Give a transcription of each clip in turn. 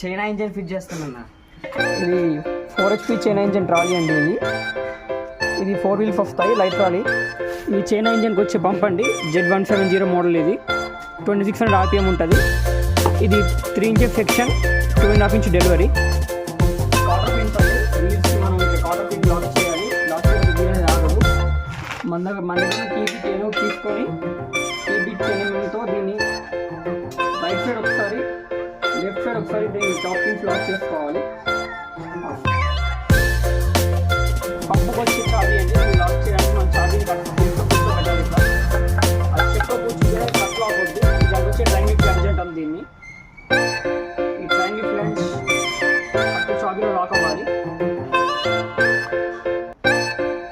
China engine fit చేస్తానన్నా. ఇది 4 HP China engine trolley అండి. ఇది 4 wheels వస్తాయి, లైట్ ట్రాలీ. ఈ చైనా ఇంజన్కి వచ్చే పంప్ అండి, Z170 మోడల్. ఇది 2600 RPM ఉంటుంది. ఇది 3 inch section, 2.5 inch delivery. Cotter pins అండి, వీల్స్కి మనం ఇక్కడ కాటర్ పిన్ లాక్ చేయాలి. లాక్ చేయడం అనేది రాదు. మన దగ్గర TP10 తీసుకొని TP10తో దీన్ని రైట్ సైడ్ ఒకసారి, లెఫ్ట్ సైడ్ ఒకసారి దీన్ని టాప్ పిన్స్ లాక్ చేసుకోవాలి. పంపుకి వచ్చి చాబీ అండి, లాక్ చేయడానికి మనం చాబీని కూర్చోబెట్టాలి. ఇట్లా అది చెక్క కూర్చుంటే కట్ లాక్ అవుతుంది. దానికి వచ్చే ట్రయాంగిల్ ఫ్లాంజ్ అంటాం దీన్ని. ఈ ట్రయాంగిల్ ఫ్లాంజ్ అటు చాబీలో లాక్ అవ్వాలి.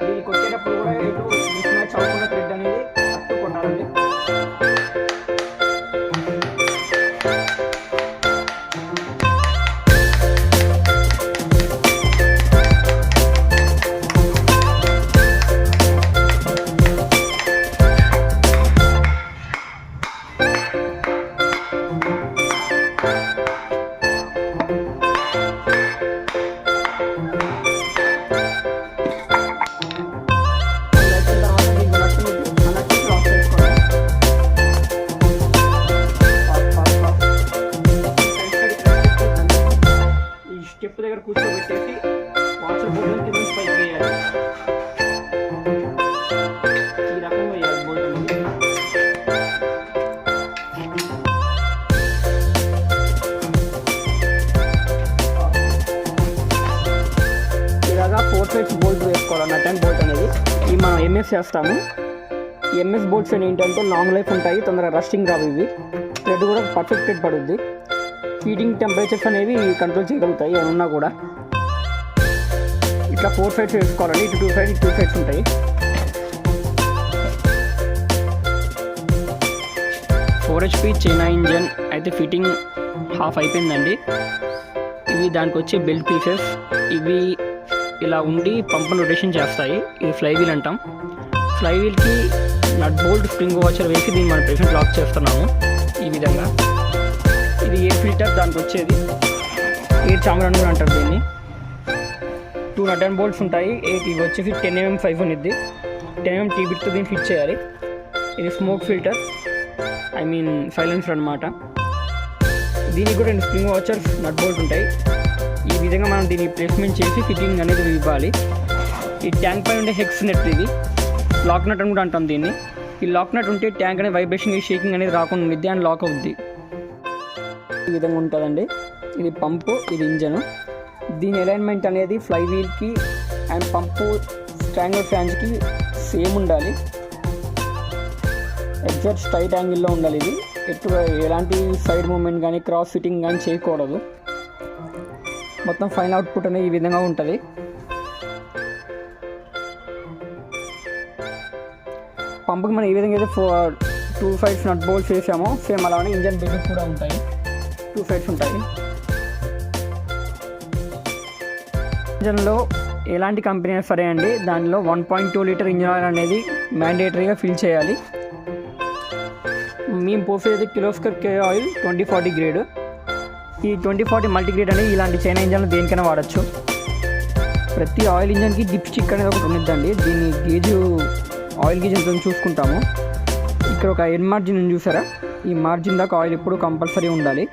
దీన్ని కొట్టేటప్పుడు కూడా ఇటు మిస్ మ్యాచ్ అవ్వకుండా థ్రెడ్ అనేది అటు కొట్టాలండి. స్టెప్ దగ్గర కూర్చోబెట్టేసి వాటర్ బోల్ట్ కింద పైకి వేయాలి. ఈ రకంగా వేయాలి బోల్ట్ అనేది. ఇలాగా 4 sides బోల్ట్ వేసుకోవాలి. నట్ అండ్ బోల్ట్ అనేది ఇవి మనం ఎంఎస్ చేస్తాము. ఈ ఎంఎస్ బోల్ట్స్ ఏంటంటే లాంగ్ లైఫ్ ఉంటాయి, తొందరగా రస్టింగ్ రావు. ఇవి థ్రెడ్ కూడా పర్ఫెక్ట్ థ్రెడ్ పడుద్ది. హీటింగ్ టెంపరేచర్స్ అనేవి కంట్రోల్ చేయగలుగుతాయి ఏమన్నా కూడా. ఇట్లా 4 sides వేసుకోవాలండి. ఇటు 2 sides, 2 sides ఉంటాయి. ఫోర్ HP చైనా ఇంజన్ అయితే ఫిట్టింగ్ హాఫ్ అయిపోయిందండి. ఇవి దానికి వచ్చే బెల్ట్ పీసెస్. ఇవి ఇలా ఉండి పంపును రొటేషన్ చేస్తాయి. ఇది ఫ్లై వీల్ అంటాం. ఫ్లై వీల్కి నట్ బోల్ట్ స్ప్రింగ్ వాచర్ వేసి దీన్ని మనం ప్రెసెంట్ లాక్ చేస్తున్నాము ఈ విధంగా. ఇది ఎయిర్ ఫిల్టర్, దానికి వచ్చేది ఎయిర్ చాంబర్ అని కూడా అంటారు దీన్ని. 2 నట్ అండ్ బోల్ట్స్ ఉంటాయి. ఇవి వచ్చేసి 10 mm 5 ఉంది. 10 mm T-bitతో దీన్ని ఫిట్ చేయాలి. ఇది smoke filter, I mean silencer అనమాట. దీనికి కూడా 2 స్ప్రింగ్ వాచర్స్, నట్ బోల్ట్ ఉంటాయి. ఈ విధంగా మనం దీన్ని ప్లేస్మెంట్ చేసి ఫిట్టింగ్ అనేది ఇవ్వాలి. ఈ ట్యాంక్ పైన ఉండే హెక్స్ నెట్, ఇది లాక్ నట్ అని కూడా అంటాం దీన్ని. ఈ లాక్ నట్ ఉంటే ట్యాంక్ అనేది వైబ్రేషన్, షేకింగ్ అనేది రాకుండా ఉంది అండ్ లాక్ అవుద్ది. ఈ విధంగా ఉంటుందండి. ఇది పంపు, ఇది ఇంజను. దీని అలైన్మెంట్ అనేది ఫ్లై వీల్కి అండ్ పంపు స్ట్రాంగర్ ఫ్యాన్స్కి సేమ్ ఉండాలి. ఎగ్జాక్ట్ స్ట్రైట్ యాంగిల్లో ఉండాలి. ఇది ఎలాంటి సైడ్ మూమెంట్ కానీ క్రాస్ ఫిట్టింగ్ కానీ చేయకూడదు. మొత్తం ఫైనల్ అవుట్పుట్ అనేది ఈ విధంగా ఉంటుంది. పంపుకి మనం ఏ విధంగా అయితే 2 sides నట్ బోల్ట్స్ వేసామో సేమ్ అలానే ఇంజన్ బెడ్ కూడా ఉంటాయి. 2 sides ఉంటాయి. ఇంజన్లో ఎలాంటి కంపెనీ అయినా సరే అండి, దానిలో 1.2 లీటర్ ఇంజన్ ఆయిల్ అనేది మ్యాండేటరీగా ఫిల్ చేయాలి. మేము పోసేది కిర్లోస్కర్ K ఆయిల్ 2040 గ్రేడ్. ఈ 2040 మల్టీ గ్రేడ్ అనేది ఇలాంటి చైనా ఇంజన్లు దేనికైనా వాడచ్చు. ప్రతి ఆయిల్ ఇంజన్కి డిప్ స్టిక్ అనేది ఒకటి ఉండిద్దండి. దీన్ని ఆయిల్ గేజ్ ఎంత చూసుకుంటాము. ఇక్కడ ఒక ఎండ్ మార్జిన్ చూసారా, ఈ మార్జిన్ దాకా ఆయిల్ ఎప్పుడు కంపల్సరీ ఉండాలి.